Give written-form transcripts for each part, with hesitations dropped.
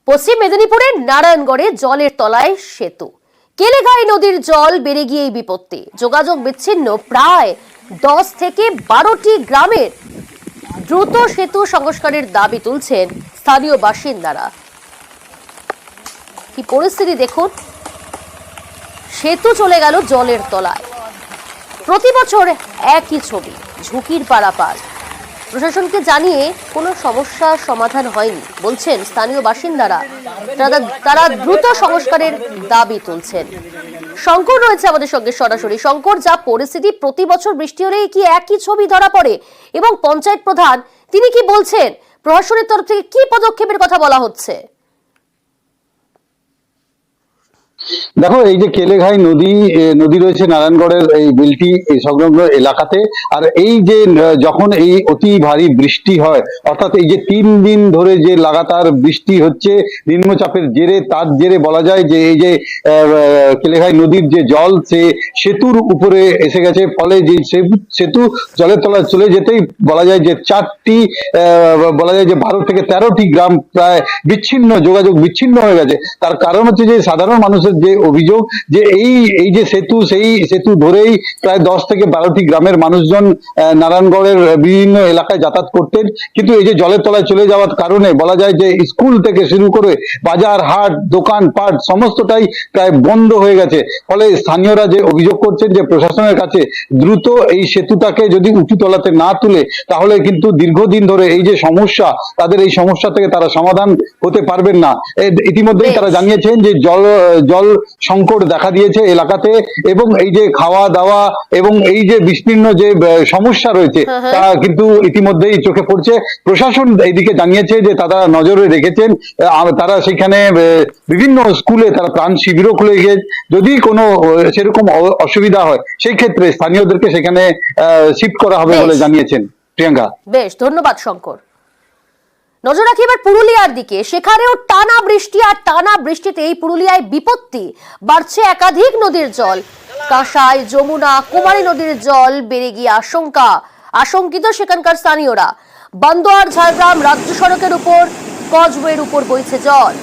পশ্চিম মেদিনীপুরের নারায়ণগড়ে জলের তলায় সেতু, কেলেঘাই নদীর জল বেড়ে গিয়ে এই বিপত্তি। যোগাযোগ বিচ্ছিন্ন প্রায় 10 থেকে 12টি গ্রামের। দ্রুত সেতু সংস্কারের দাবি তুলছেন স্থানীয় বাসিন্দারা। কি পরিস্থিতি দেখুন, সেতু চলে গেল জলের তলায়। প্রতি বছর একই ছবি, ঝুঁকির পারাপার। প্রশাসনকে জানিয়ে কোনো সমস্যার সমাধান হয়নি বলছেন স্থানীয় বাসিন্দারা। তারা দ্রুত সংস্কারের দাবি তুলছেন। শঙ্কর রয়েছে আমাদের সঙ্গে সরাসরি। শঙ্কর, যা পরিস্থিতি, প্রতি বছর বৃষ্টি হলেই কি একই ছবি ধরা পড়ে? এবং পঞ্চায়েত প্রধান তিনি কি বলছেন? প্রশাসনের তরফ থেকে কি পদক্ষেপের কথা বলা হচ্ছে? দেখো, এই যে কেলেঘাই নদী রয়েছে নারায়ণগড়ের এই বিলটি এই সংলগ্ন এলাকাতে। আর এই যে যখন এই অতি ভারী বৃষ্টি হয়, অর্থাৎ এই যে 3 দিন ধরে যে লাগাতার বৃষ্টি হচ্ছে নিম্নচাপের জেরে, তার জেরে বলা যায় যে এই যে কেলেঘাই নদীর যে জল সে সেতুর উপরে এসে গেছে। ফলে যে সেতু জলের তলায় চলে যেতেই বলা যায় যে 4টি বলা যায় যে 12 থেকে 13টি গ্রাম প্রায় যোগাযোগ বিচ্ছিন্ন হয়ে গেছে। তার কারণ হচ্ছে যে সাধারণ মানুষের যে অভিযোগ যে এই যে সেতু, সেই সেতু ধরেই প্রায় 10 থেকে 12টি গ্রামের মানুষজন নারায়ণগড়ের বিভিন্ন এলাকায় যাতায়াত করতেন। কিন্তু এই যে জলের তলায় চলে যাওয়ার কারণে বলা যায় যে স্কুল থেকে শুরু করে বাজার হাট দোকানপাট সমস্তটাই প্রায় বন্ধ হয়ে গেছে। ফলে স্থানীয়রা যে অভিযোগ করছেন যে প্রশাসনের কাছে দ্রুত এই সেতুটাকে যদি উঁচু তলাতে না তুলে, তাহলে কিন্তু দীর্ঘদিন ধরে এই যে সমস্যা, তাদের এই সমস্যা থেকে তারা সমাধান হতে পারবেন না। ইতিমধ্যেই তারা জানিয়েছেন যে জল সংকট দেখা দিয়েছে এলাকাতে, এবং এই যে খাওয়া দাওয়া এবং এই যে বিস্তীর্ণ যে সমস্যা রয়েছে তা কিন্তু ইতিমধ্যেই চোখে পড়ছে। প্রশাসন এইদিকে জানিয়েছে যে তারা নজরে রেখেছেন। তারা সেখানে বিভিন্ন স্কুলে তারা ত্রাণ শিবিরও খুলে গিয়ে যদি কোনো সেরকম অসুবিধা হয় সেই ক্ষেত্রে স্থানীয়দেরকে সেখানে শিফট করা হবে বলে জানিয়েছেন। প্রিয়াঙ্কা, বেশ, ধন্যবাদ শঙ্কর। নজর রাখি এবার পুরুলিয়ার দিকে। সেখানেও টানা বৃষ্টি, আর টানা বৃষ্টিতে এই পুরুলিয়ায় বিপত্তি। বাড়ছে একাধিক নদীর জল। কাঁসাই, যমুনা, কুমারী নদীর জল বেড়ে গিয়ে আশঙ্কিত সেখানকার স্থানীয়রা। বান্দোয়ার ঝাড়গ্রাম রাজ্য সড়কের উপর কজওয়ের উপর বইছে জল।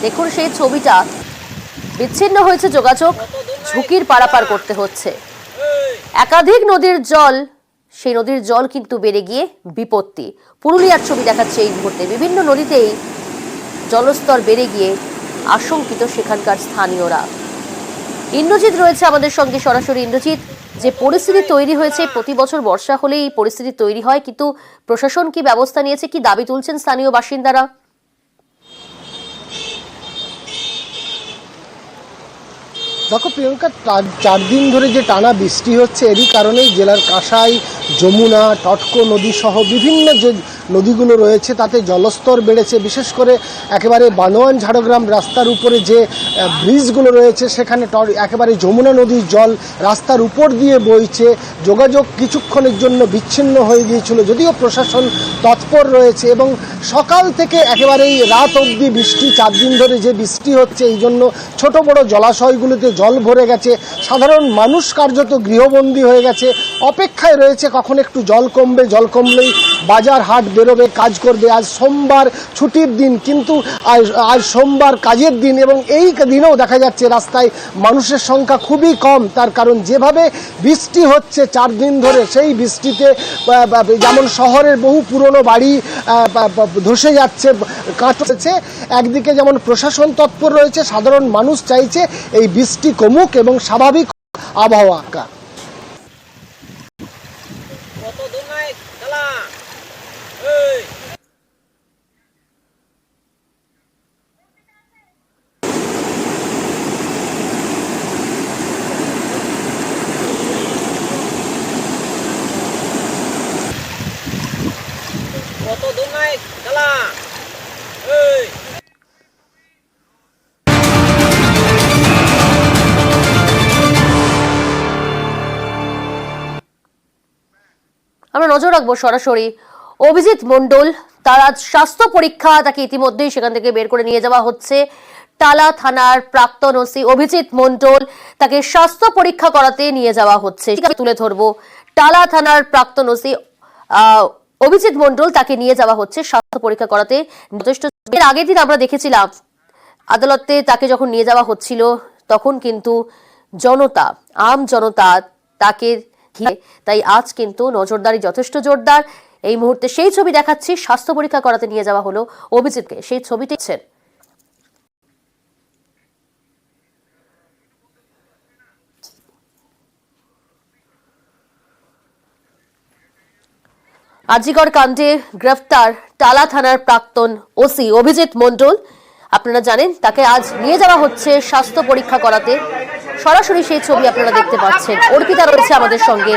দেখুন সেই ছবিটা, বিচ্ছিন্ন হয়েছে যোগাযোগ, ঝুঁকির পারাপার করতে হচ্ছে। একাধিক নদীর জল, সেই নদীর জল কিন্তু বেড়ে গিয়ে বিপত্তি। পুরুলিয়ার ছবি দেখাচ্ছে এই মুহূর্তে। বিভিন্ন নদীতেই জলস্তর বেড়ে গিয়ে আশঙ্কিত সেখানকার স্থানীয়রা। ইন্দ্রজিৎ রয়েছে আমাদের সঙ্গে সরাসরি। ইন্দ্রজিৎ, যে পরিস্থিতি তৈরি হয়েছে, প্রতি বছর বর্ষা হলেই এই পরিস্থিতি তৈরি হয়, কিন্তু প্রশাসন কি ব্যবস্থা নিয়েছে, কি দাবি তুলছেন স্থানীয় বাসিন্দারা? দেখো প্রিয়ঙ্কা, 4 দিন ধরে যে টানা বৃষ্টি হচ্ছে, এরই কারণেই জেলার কাঁসাই, যমুনা, টটকো নদী সহ বিভিন্ন যে নদীগুলো রয়েছে তাতে জলস্তর বেড়েছে। বিশেষ করে একেবারে বানোয়ান ঝাড়গ্রাম রাস্তার উপরে যে ব্রিজগুলো রয়েছে সেখানে একেবারে যমুনা নদীর জল রাস্তার উপর দিয়ে বইছে। যোগাযোগ কিছুক্ষণের জন্য বিচ্ছিন্ন হয়ে গিয়েছিল, যদিও প্রশাসন তৎপর রয়েছে। এবং সকাল থেকে একেবারেই রাত অবধি বৃষ্টি, 4 দিন ধরে যে বৃষ্টি হচ্ছে, এই জন্য ছোট বড় জলাশয়গুলোতে জল ভরে গেছে। সাধারণ মানুষ কার্যত গৃহবন্দী হয়ে গেছে, অপেক্ষায় রয়েছে কখন একটু জল কমবে, জল কমলেই বাজার হাট বেরোবে, কাজ করবে। আজ সোমবার ছুটির দিন, কিন্তু আজ সোমবার কাজের দিন, এবং এই দিনেও দেখা যাচ্ছে রাস্তায় মানুষের সংখ্যা খুবই কম। তার কারণ যেভাবে বৃষ্টি হচ্ছে 4 দিন ধরে, সেই বৃষ্টিতে যেমন শহরের বহু পুরনো বাড়ি ধসে যাচ্ছে, কাটছে। একদিকে যেমন প্রশাসন তৎপর রয়েছে, সাধারণ মানুষ চাইছে এই বৃষ্টি কমুক এবং স্বাভাবিক আবহাওয়া। আমরা নজর রাখবো সরাসরি। অভিজিৎ মণ্ডল, তার আজ স্বাস্থ্য পরীক্ষা, তাকে ইতিমধ্যেই সেখান থেকে বের করে নিয়ে যাওয়া হচ্ছে। টালা থানার প্রাক্তন ওসি অভিজিৎ মণ্ডল, তাকে স্বাস্থ্য পরীক্ষা করাতে নিয়ে যাওয়া হচ্ছে। তুলে ধরবো টালা থানার প্রাক্তন ওসি অভিজিৎ মণ্ডল, তাকে নিয়ে যাওয়া হচ্ছে স্বাস্থ্য পরীক্ষা করাতে। যথেষ্ট এর আগের দিন আমরা দেখেছিলাম আদালতে তাকে যখন নিয়ে যাওয়া হচ্ছিল তখন কিন্তু জনতা, আম জনতা তাকে ঘিরে, তাই আজ কিন্তু নজরদারি যথেষ্ট জোরদার। এই মুহূর্তে সেই ছবি দেখাচ্ছি, স্বাস্থ্য পরীক্ষা করাতে নিয়ে যাওয়া হলো অভিজিৎকে, সেই ছবিটি দেখছেন। আজিগর কাণ্ডে গ্রেফতার টালা থানার প্রাক্তন ওসি অভিজিৎ মণ্ডল। আপনারা জানেন তাকে আজ নিয়ে যাওয়া হচ্ছে স্বাস্থ্য পরীক্ষা করাতে। সরাসরি সেই ছবি আপনারা দেখতে পাচ্ছেন। অর্পিতা রয়েছে আমাদের সঙ্গে।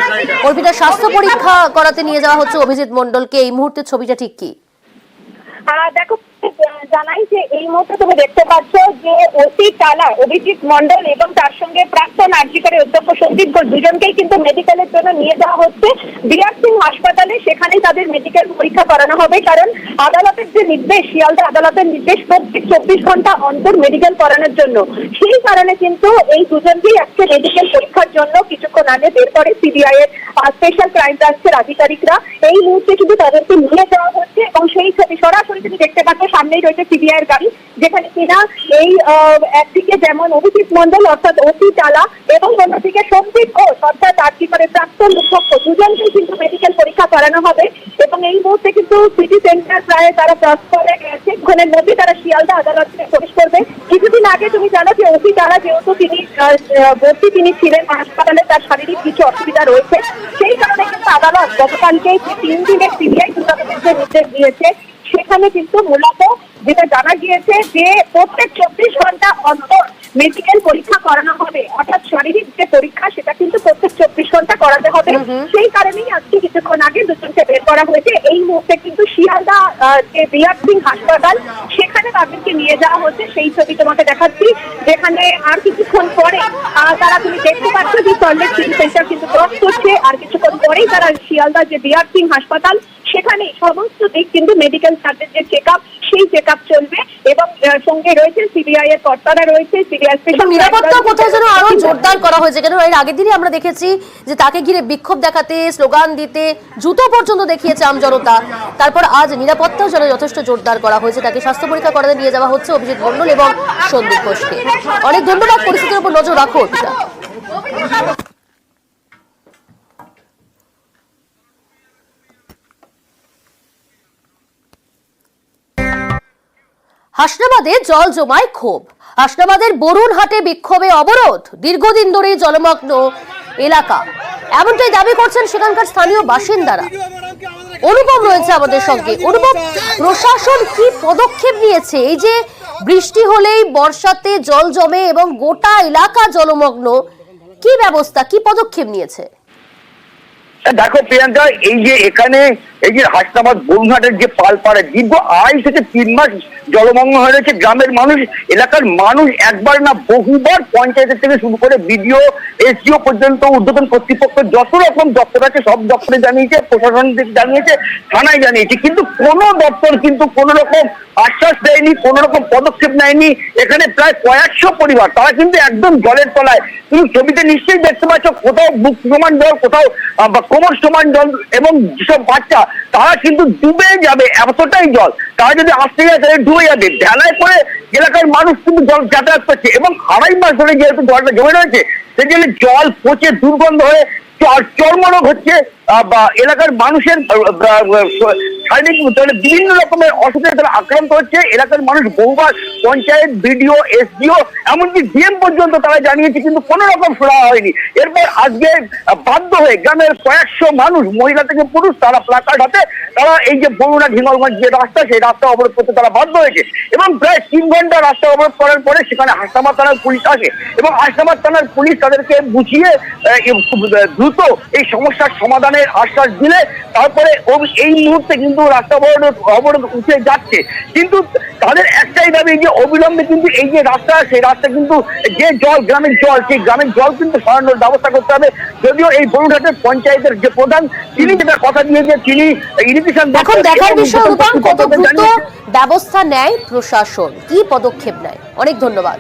অর্পিতা, স্বাস্থ্য পরীক্ষা করাতে নিয়ে যাওয়া হচ্ছে অভিজিৎ মণ্ডলকে, এই মুহূর্তে ছবিটা ঠিক কি? দেখো, জানাই যে এই মুহূর্তে তুমি দেখতে পাচ্ছ যে ওসি টালা অভিজিৎ মণ্ডল এবং তার সঙ্গে প্রাক্তন আরজিকরের অধ্যক্ষ সন্দীপ ঘোষ দুজনকেই কিন্তু মেডিকেলের জন্য নিয়ে যাওয়া হচ্ছে বিআর সিং হাসপাতালে। সেখানেই তাদের মেডিকেল পরীক্ষা করানো হবে, কারণ আদালতের যে নির্দেশ, শিয়ালদা আদালতের নির্দেশ প্রত্যেক 24 ঘন্টা অন্তর মেডিকেল করানোর জন্য। সেই কারণে কিন্তু এই দুজনকেই আজকে মেডিকেল পরীক্ষার জন্য কিছুক্ষণ আগে বের করে সিবিআই এর স্পেশাল ক্রাইম ব্রাঞ্চের আধিকারিকরা। এই মুহূর্তে কিন্তু তাদেরকে নিয়ে যাওয়া হচ্ছে এবং সেই ছবি সরাসরি তুমি দেখতে পাচ্ছ। সামনেই রয়েছে সিবিআই এর গাড়ি, যেখানে কিনা এই একদিকে যেমন অভিজিৎ মণ্ডল অর্থাৎ ওসি টালা এবং অন্যদিকে সন্দীপ ঘোষ অর্থাৎ আরজিকরের প্রাক্তন অধ্যক্ষ দুজনকেই কিন্তু মেডিকেল পরীক্ষা করানো হবে। এবং এই মুহূর্তে কিন্তু সিটি সেন্টার প্রায় তারা ক্রস করে গেছে, ওখানের মধ্যে তারা শিয়ালদা আদালতে প্রবেশ করবে। কিছুদিন আগে তুমি জানো যে ওসি টালা যেহেতু তিনি ছিলেন হাসপাতালে, তার শারীরিক কিছু অসুবিধা রয়েছে, সেই কারণে কিন্তু আদালত গতকালকে 3 দিনের সিবিআই তদন্তের নির্দেশ দিয়েছে। সেখানে কিন্তু মূলত যেটা জানা গিয়েছে যে প্রত্যেক 24 ঘন্টা অন্তর মেডিকেল পরীক্ষা করানো হবে, অর্থাৎ শারীরিক যে পরীক্ষা সেটা কিন্তু প্রত্যেক 24 ঘন্টা করাতে হবে। সেই কারণেই আজকে কিছুক্ষণ আগে দুজনকে বের করা হয়েছে। এই মুহূর্তে কিন্তু শিয়ালদা যে বিআর সিং হাসপাতাল, সেখানে তাদেরকে নিয়ে যাওয়া হচ্ছে। সেই ছবি তোমাকে দেখাচ্ছি, যেখানে আর কিছুক্ষণ পরে তারা, তুমি দেখতে পাচ্ছ যে সল্টলেক সিটি সেন্টার কিন্তু ক্রস করছে। আর কিছুক্ষণ পরেই তারা শিয়ালদা যে বিআর সিং হাসপাতাল, সেখানে সমস্ত দিক কিন্তু মেডিকেল সার্ভিস যে চেক আপ, সেই চেক আপ চলবে। এবং সঙ্গে রয়েছে সিবিআই এর কর্তারা রয়েছে, সিবিআই স্পেশাল নিরাপত্তা কোথাও যেন আরো জোরদার করা হয়েছে, কেন এর আগের দিনই আমরা দেখেছি যে তাকে ঘিরে বিক্ষোভ দেখাতে, স্লোগান দিতে, জুতো পর্যন্ত দেখিয়েছে আমজনতা। তারপর আজ নিরাপত্তাও যেন যথেষ্ট জোরদার করা হয়েছে। তাকে স্বাস্থ্য পরীক্ষা করাতে নিয়ে যাওয়া হচ্ছে অভিজিৎ মণ্ডল এবং সন্দীপ ঘোষকে। অনেক ধন্যবাদ। পরিস্থিতির উপর নজর রাখো অর্পিতা। হাসনাবাদে জল জমায় ক্ষোভ। হাসনাবাদের বরুণহাটে বিক্ষোভে অবরোধ, দীর্ঘদিন ধরে জলমগ্ন এলাকা, এমনটাই দাবি করছেন সেখানকার স্থানীয় বাসিন্দারা। অনুপম রয়েছে আমাদের সঙ্গে। অনুপম, প্রশাসন কি পদক্ষেপ নিয়েছে? এই যে বৃষ্টি হলেই বর্ষাতে জল জমে এবং গোটা এলাকা জলমগ্ন, কি ব্যবস্থা, কি পদক্ষেপ নিয়েছে? দেখো প্রিয়াঙ্কা, এই যে এখানে এই যে হাসনাবাদ বরুণহাটের যে পালপাড়া দীর্ঘ 2.5 থেকে 3 মাস জলমগ্ন হয়ে রয়েছে গ্রামের মানুষ, এলাকার মানুষ একবার না বহুবার পঞ্চায়েতের থেকে শুরু করে বিডিও, এসডিও পর্যন্ত ঊর্ধ্বতন কর্তৃপক্ষ যত রকম দপ্তর আছে সব দপ্তরে জানিয়েছে, প্রশাসন জানিয়েছে, থানায় জানিয়েছে, কিন্তু কোনো দপ্তর কিন্তু কোনো রকম আশ্বাস দেয়নি, কোনো রকম পদক্ষেপ নেয়নি। এখানে প্রায় কয়েকশো পরিবার, তারা কিন্তু একদম জলের তলায়। তুমি ছবিতে নিশ্চয়ই দেখতে পাচ্ছ, কোথাও বুক সমান জল, কোথাও বা কোমর সমান জল, এবং যেসব বাচ্চা তারা কিন্তু ডুবে যাবে, এতটাই জল। তারা যদি আসতে যায় তাহলে ডুবে যাবে। ঢেলায় করে এলাকার মানুষ কিন্তু জল যাতায়াত করছে, এবং 2.5 মাস ধরে যেহেতু জলটা জমে রয়েছে, সেজন্য জল পচে দুর্গন্ধ হয়ে চর্মরোগ হচ্ছে, বা এলাকার মানুষের শারীরিক বিভিন্ন রকমের অসুবিধায় তারা আক্রান্ত হচ্ছে। এলাকার মানুষ বহুবার পঞ্চায়েত, বিডিও, এসডিও, এমনকি ডিএম পর্যন্ত তারা জানিয়েছে, কিন্তু কোনো রকম শোনা হয়নি। এরপর আজকে বাধ্য হয়ে গ্রামের কয়েকশো মানুষ, মহিলা থেকে পুরুষ, তারা প্লাকার্ড হাতে তারা এই যে বরুণা হিঙ্গলগঞ্জ যে রাস্তা, সেই রাস্তা অবরোধ করতে তারা বাধ্য হয়েছে। এবং প্রায় 3 ঘন্টা রাস্তা অবরোধ করার পরে সেখানে হাসনাবাদ থানার পুলিশ আসে, এবং হাসনাবাদ থানার পুলিশ তাদেরকে বুঝিয়ে দ্রুত এই সমস্যার সমাধানের আশ্বাস দিলে তারপরে এই মুহূর্তে কিন্তু রাস্তা অবরোধ উঠে যাচ্ছে। কিন্তু তাদের একটাই দাবি যে অবিলম্বে কিন্তু এই যে রাস্তা, সেই রাস্তা কিন্তু যে জল, গ্রামের জল, সেই গ্রামের জল কিন্তু সরানোর ব্যবস্থা করতে হবে। যদিও এই বরুণহাটের পঞ্চায়েতের যে প্রধান, তিনি যেটা কথা দিয়েছে, তিনি ইরিগেশন, এখন দেখার বিষয় অনুপম কত দ্রুত ব্যবস্থা নেয় প্রশাসন, কি পদক্ষেপ নেয়। অনেক ধন্যবাদ।